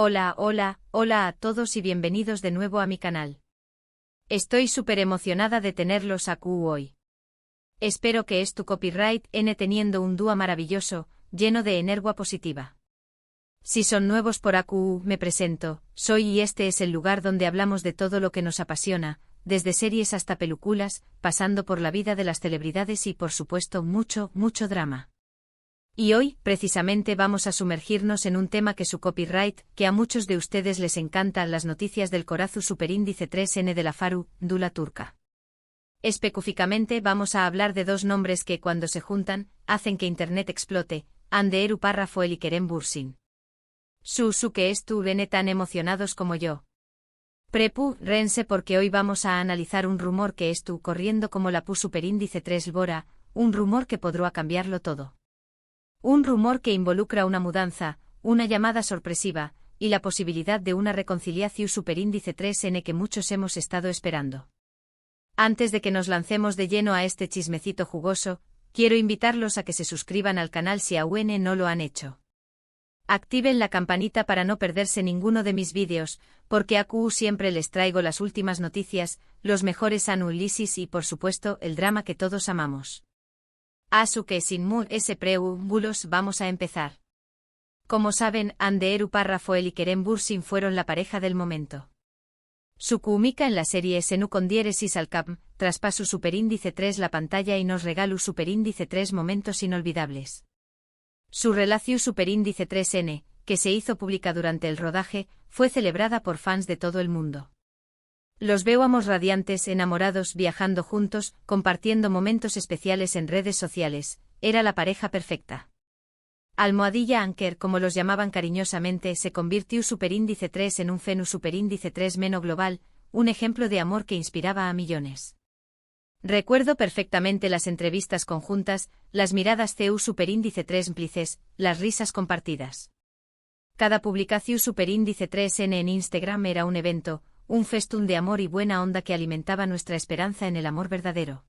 Hola a todos y bienvenidos de nuevo a mi canal. Estoy súper emocionada de tenerlos aquí hoy. Espero que es tu copyright N teniendo un dúo maravilloso, lleno de energía positiva. Si son nuevos por aquí, me presento, soy y este es el lugar donde hablamos de todo lo que nos apasiona, desde series hasta películas, pasando por la vida de las celebridades y por supuesto mucho drama. Y hoy, precisamente vamos a sumergirnos en un tema que su copyright, que a muchos de ustedes les encanta, las noticias del corazu superíndice 3N de la farándula turca. Específicamente vamos a hablar de dos nombres que cuando se juntan, hacen que internet explote, Hande Erçel Rafael y Kerem Bürsin. Su que estuvieron tan emocionados como yo. Prepárense porque hoy vamos a analizar un rumor que estuvo corriendo como la superíndice 3 Bora, un rumor que podrá cambiarlo todo. Un rumor que involucra una mudanza, una llamada sorpresiva, y la posibilidad de una reconciliación superíndice 3N que muchos hemos estado esperando. Antes de que nos lancemos de lleno a este chismecito jugoso, quiero invitarlos a que se suscriban al canal si aún no lo han hecho. Activen la campanita para no perderse ninguno de mis vídeos, porque aquí siempre les traigo las últimas noticias, los mejores análisis y por supuesto el drama que todos amamos. Así que sin más preámbulos vamos a empezar. Como saben, Hande Erçel Rafael y Kerem Bürsin fueron la pareja del momento. Su química en la serie se nu con diéresis al cap, traspaso superíndice 3 la pantalla y nos regaló superíndice 3 momentos inolvidables. Su relación superíndice 3N, que se hizo pública durante el rodaje, fue celebrada por fans de todo el mundo. Los veíamos radiantes, enamorados, viajando juntos, compartiendo momentos especiales en redes sociales, era la pareja perfecta. Almohadilla Anker, como los llamaban cariñosamente, se convirtió superíndice 3 en un fenu superíndice 3 meno global, un ejemplo de amor que inspiraba a millones. Recuerdo perfectamente las entrevistas conjuntas, las miradas CU superíndice 3 cómplices, las risas compartidas. Cada publicación superíndice 3N en Instagram era un evento, un festún de amor y buena onda que alimentaba nuestra esperanza en el amor verdadero.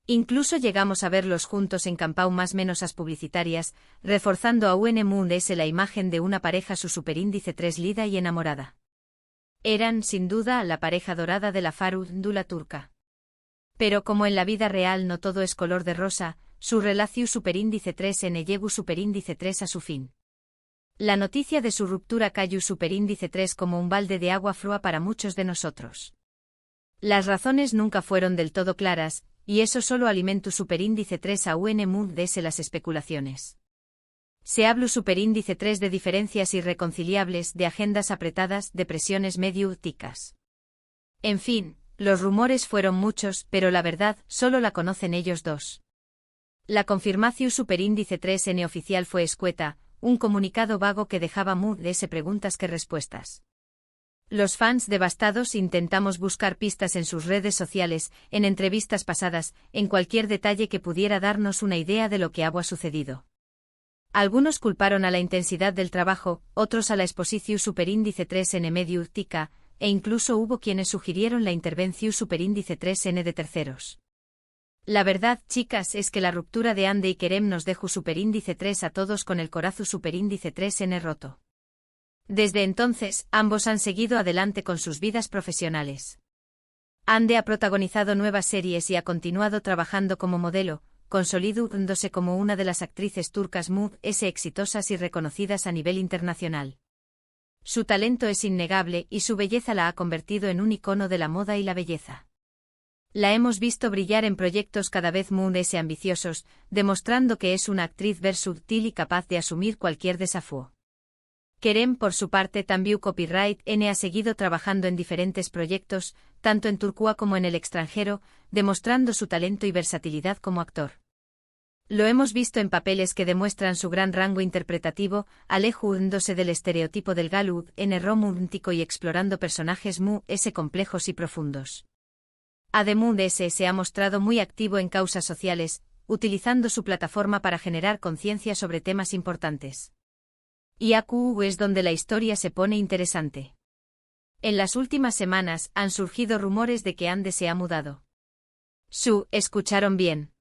Incluso llegamos a verlos juntos en campau más menosas publicitarias, reforzando aún más la imagen de una pareja su superíndice 3 lida y enamorada. Eran, sin duda, la pareja dorada de la farándula turca. Pero como en la vida real no todo es color de rosa, su relación superíndice 3N llegó superíndice 3 a su fin. La noticia de su ruptura cayó superíndice 3 como un balde de agua fría para muchos de nosotros. Las razones nunca fueron del todo claras, y eso solo alimentó superíndice 3 aún más las especulaciones. Se habló superíndice 3 de diferencias irreconciliables, de agendas apretadas, de presiones mediáticas. En fin, los rumores fueron muchos, pero la verdad solo la conocen ellos dos. La confirmación superíndice 3N oficial fue escueta, un comunicado vago que dejaba muchas preguntas que respuestas. Los fans devastados intentamos buscar pistas en sus redes sociales, en entrevistas pasadas, en cualquier detalle que pudiera darnos una idea de lo que había sucedido. Algunos culparon a la intensidad del trabajo, otros a la exposición superíndice 3N mediática, e incluso hubo quienes sugirieron la intervención superíndice 3N de terceros. La verdad, chicas, es que la ruptura de Hande y Kerem nos dejó superíndice 3 a todos con el corazu superíndice 3N roto. Desde entonces, ambos han seguido adelante con sus vidas profesionales. Hande ha protagonizado nuevas series y ha continuado trabajando como modelo, consolidándose como una de las actrices turcas más exitosas y reconocidas a nivel internacional. Su talento es innegable y su belleza la ha convertido en un icono de la moda y la belleza. La hemos visto brillar en proyectos cada vez más ambiciosos, demostrando que es una actriz versátil y capaz de asumir cualquier desafío. Kerem, por su parte, también copyright N ha seguido trabajando en diferentes proyectos, tanto en Turquía como en el extranjero, demostrando su talento y versatilidad como actor. Lo hemos visto en papeles que demuestran su gran rango interpretativo, alejándose del estereotipo del galú N romántico y explorando personajes complejos y profundos. Además se ha mostrado muy activo en causas sociales, utilizando su plataforma para generar conciencia sobre temas importantes. Y aquí es donde la historia se pone interesante. En las últimas semanas han surgido rumores de que Hande se ha mudado. Escucharon bien.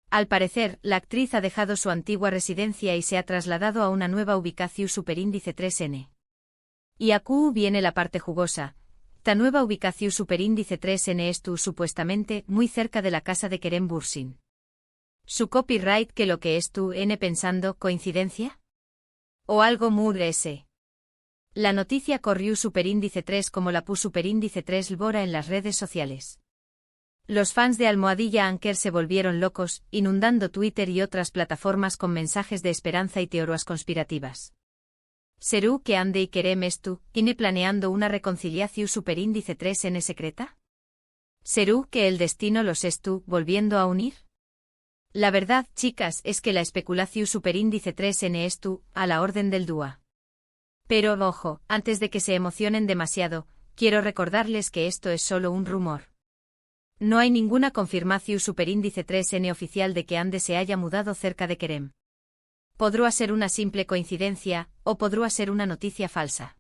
Al parecer, la actriz ha dejado su antigua residencia y se ha trasladado a una nueva ubicación superíndice 3N. Y a Q viene la parte jugosa. Ta nueva ubicación superíndice 3N estu supuestamente muy cerca de la casa de Kerem Bürsin. Su copyright que lo que es tu N pensando, ¿coincidencia? ¿O algo muy ese? La noticia corrió superíndice 3 como la pu superíndice 3 lbora en las redes sociales. Los fans de Almohadilla Anker se volvieron locos, inundando Twitter y otras plataformas con mensajes de esperanza y teorías conspirativas. ¿Serú que Ande y Kerem estu, tiene planeando una reconciliación superíndice 3N secreta? ¿Serú que el destino los estu, volviendo a unir? La verdad, chicas, es que la especulación superíndice 3N estu, a la orden del dúa. Pero, ojo, antes de que se emocionen demasiado, quiero recordarles que esto es solo un rumor. No hay ninguna confirmación superíndice 3N oficial de que Ande se haya mudado cerca de Kerem. Podrá ser una simple coincidencia, o podrá ser una noticia falsa.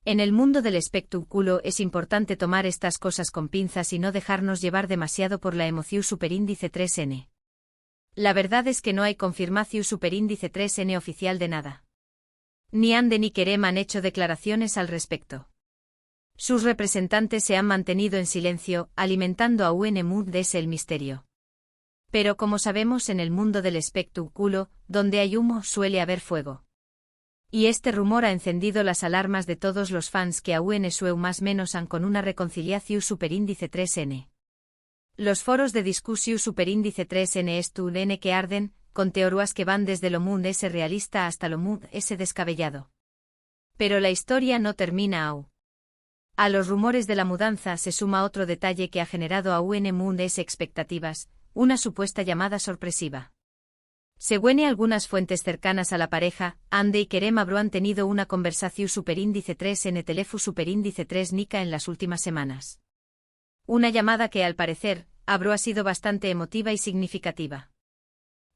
En el mundo del espectáculo es importante tomar estas cosas con pinzas y no dejarnos llevar demasiado por la emoción superíndice 3N. La verdad es que no hay confirmación superíndice 3N oficial de nada. Ni Ande ni Kerem han hecho declaraciones al respecto. Sus representantes se han mantenido en silencio, alimentando a UNMUD de ese el misterio. Pero como sabemos en el mundo del espectáculo, donde hay humo suele haber fuego. Y este rumor ha encendido las alarmas de todos los fans que aún sueu más menos han con una reconciliación superíndice 3N. Los foros de discusión superíndice 3N N que arden, con teorías que van desde lo mood S realista hasta lo mood S descabellado. Pero la historia no termina aún. A los rumores de la mudanza se suma otro detalle que ha generado a mood S expectativas, una supuesta llamada sorpresiva. Según algunas fuentes cercanas a la pareja, Ande y Kerem habrán tenido una conversación superíndice 3N teléfono superíndice 3 Nika en las últimas semanas. Una llamada que al parecer, habrá sido bastante emotiva y significativa.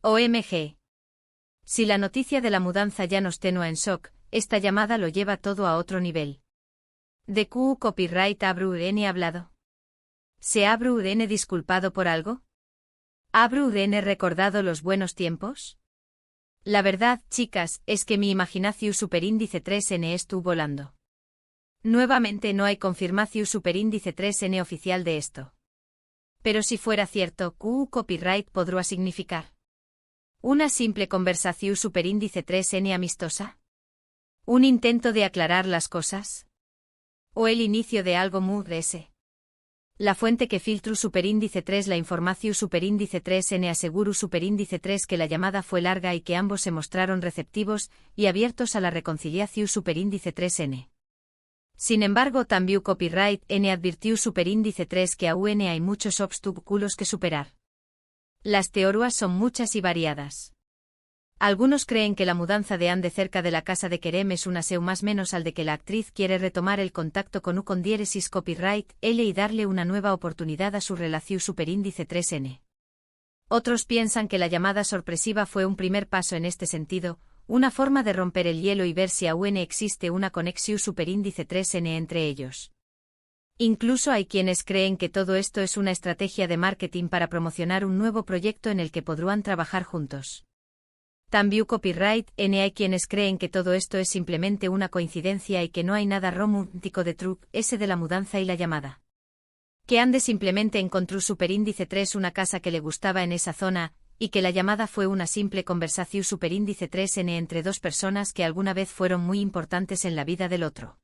OMG. Si la noticia de la mudanza ya nos tenua en shock, esta llamada lo lleva todo a otro nivel. ¿De Q copyright Abru N hablado? ¿Se Abru N disculpado por algo? ¿Abru N recordado los buenos tiempos? La verdad, chicas, es que mi imaginación superíndice 3N estuvo volando. Nuevamente no hay confirmación superíndice 3N oficial de esto. Pero si fuera cierto, Q copyright podrá significar una simple conversación superíndice 3N amistosa. ¿Un intento de aclarar las cosas? ¿O el inicio de algo muy S? La fuente que filtró superíndice 3 la información superíndice 3N aseguró superíndice 3 que la llamada fue larga y que ambos se mostraron receptivos y abiertos a la reconciliación superíndice 3N. Sin embargo, también copyright N advirtió superíndice 3 que aún hay muchos obstáculos que superar. Las teorías son muchas y variadas. Algunos creen que la mudanza de Ande cerca de la casa de Kerem es una seu más menos al de que la actriz quiere retomar el contacto con U con diéresis copyright L y darle una nueva oportunidad a su relación superíndice 3N. Otros piensan que la llamada sorpresiva fue un primer paso en este sentido, una forma de romper el hielo y ver si aún existe una conexión superíndice 3N entre ellos. Incluso hay quienes creen que todo esto es una estrategia de marketing para promocionar un nuevo proyecto en el que podrán trabajar juntos. También copyright N hay quienes creen que todo esto es simplemente una coincidencia y que no hay nada romántico de truc ese de la mudanza y la llamada. Que Ande simplemente encontró superíndice 3 una casa que le gustaba en esa zona, y que la llamada fue una simple conversación superíndice 3N entre dos personas que alguna vez fueron muy importantes en la vida del otro.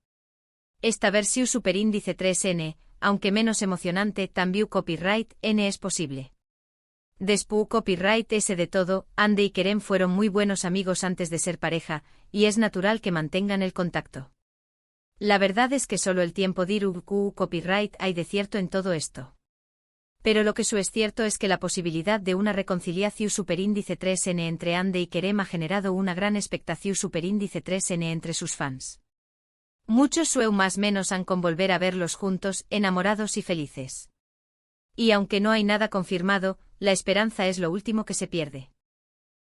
Esta versión superíndice 3N, aunque menos emocionante, también copyright N es posible. Después copyright S de todo, Ande y Kerem fueron muy buenos amigos antes de ser pareja, y es natural que mantengan el contacto. La verdad es que solo el tiempo dirá Q copyright hay de cierto en todo esto. Pero lo que es cierto es que la posibilidad de una reconciliación superíndice 3N entre Ande y Kerem ha generado una gran expectación superíndice 3N entre sus fans. Muchos sueu más menos han con volver a verlos juntos, enamorados y felices. Y aunque no hay nada confirmado, la esperanza es lo último que se pierde.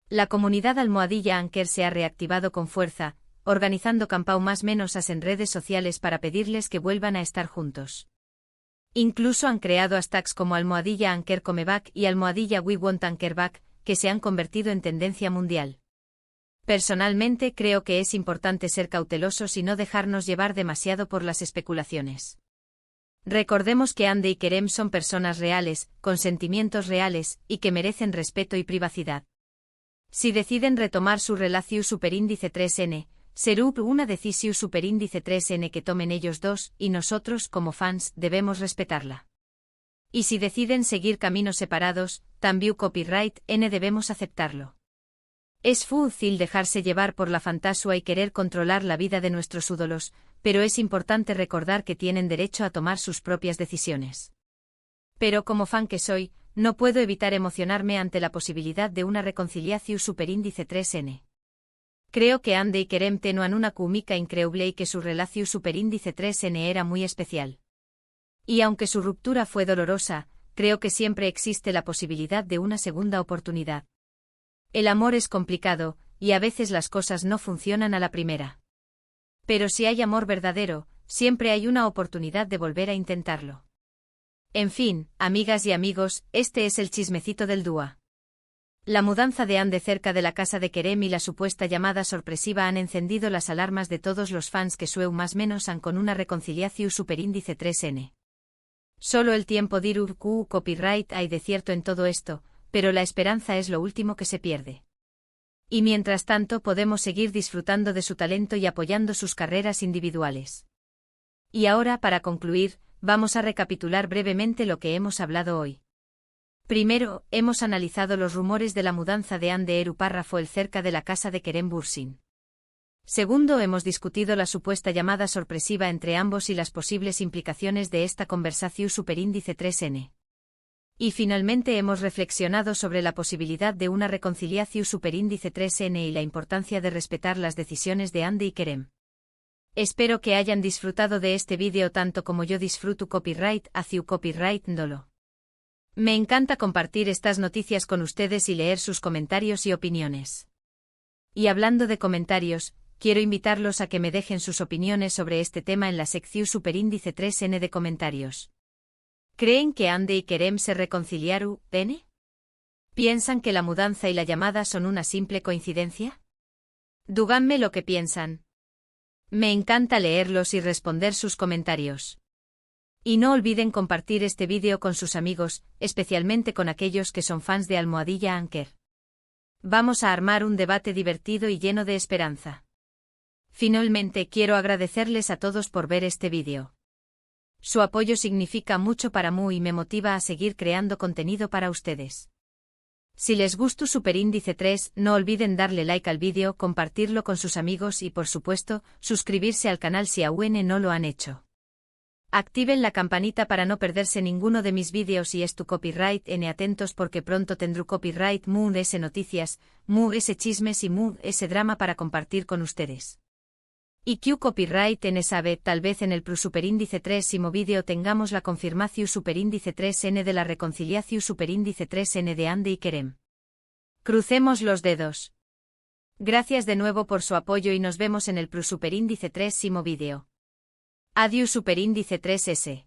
La comunidad Almohadilla Anker se ha reactivado con fuerza, organizando campau más menos en redes sociales para pedirles que vuelvan a estar juntos. Incluso han creado hashtags como Almohadilla Anker Come Back y Almohadilla We Want Anker Back, que se han convertido en tendencia mundial. Personalmente creo que es importante ser cautelosos y no dejarnos llevar demasiado por las especulaciones. Recordemos que Hande y Kerem son personas reales, con sentimientos reales, y que merecen respeto y privacidad. Si deciden retomar su relación superíndice 3N, será una decisión superíndice 3N que tomen ellos dos, y nosotros, como fans, debemos respetarla. Y si deciden seguir caminos separados, también copyright N debemos aceptarlo. Es fácil dejarse llevar por la fantasía y querer controlar la vida de nuestros ídolos, pero es importante recordar que tienen derecho a tomar sus propias decisiones. Pero como fan que soy, no puedo evitar emocionarme ante la posibilidad de una reconciliación superíndice 3N. Creo que Hande y Kerem tenían una química increíble y que su relación superíndice 3N era muy especial. Y aunque su ruptura fue dolorosa, creo que siempre existe la posibilidad de una segunda oportunidad. El amor es complicado, y a veces las cosas no funcionan a la primera. Pero si hay amor verdadero, siempre hay una oportunidad de volver a intentarlo. En fin, amigas y amigos, este es el chismecito del dúo. La mudanza de Hande cerca de la casa de Kerem y la supuesta llamada sorpresiva han encendido las alarmas de todos los fans que sueu más menos han con una reconciliación superíndice 3N. Solo el tiempo dirá qué copyright hay de cierto en todo esto, pero la esperanza es lo último que se pierde. Y mientras tanto podemos seguir disfrutando de su talento y apoyando sus carreras individuales. Y ahora, para concluir, vamos a recapitular brevemente lo que hemos hablado hoy. Primero, hemos analizado los rumores de la mudanza de Hande Eru párrafo el cerca de la casa de Kerem Bürsin. Segundo, hemos discutido la supuesta llamada sorpresiva entre ambos y las posibles implicaciones de esta conversación superíndice 3N. Y finalmente hemos reflexionado sobre la posibilidad de una reconciliación superíndice 3N y la importancia de respetar las decisiones de Hande y Kerem. Espero que hayan disfrutado de este vídeo tanto como yo disfruto copyright hacia copyright Ndolo. Me encanta compartir estas noticias con ustedes y leer sus comentarios y opiniones. Y hablando de comentarios, quiero invitarlos a que me dejen sus opiniones sobre este tema en la sección superíndice 3N de comentarios. ¿Creen que Hande y Kerem se reconciliaron, N? ¿Piensan que la mudanza y la llamada son una simple coincidencia? Díganme lo que piensan. Me encanta leerlos y responder sus comentarios. Y no olviden compartir este vídeo con sus amigos, especialmente con aquellos que son fans de Almohadilla Anker. Vamos a armar un debate divertido y lleno de esperanza. Finalmente quiero agradecerles a todos por ver este vídeo. Su apoyo significa mucho para mí y me motiva a seguir creando contenido para ustedes. Si les gustó Superíndice 3, no olviden darle like al vídeo, compartirlo con sus amigos y por supuesto, suscribirse al canal si aún no lo han hecho. Activen la campanita para no perderse ninguno de mis vídeos y es tu copyright N atentos porque pronto tendré copyright Mood S noticias, Mood S chismes y Mood S drama para compartir con ustedes. Y Q copyright N sabe, tal vez en el superíndice 3º vídeo tengamos la confirmación superíndice 3N de la reconciliación superíndice 3N de Hande y Kerem. Crucemos los dedos. Gracias de nuevo por su apoyo y nos vemos en el superíndice 3º vídeo. Adiós superíndice 3S.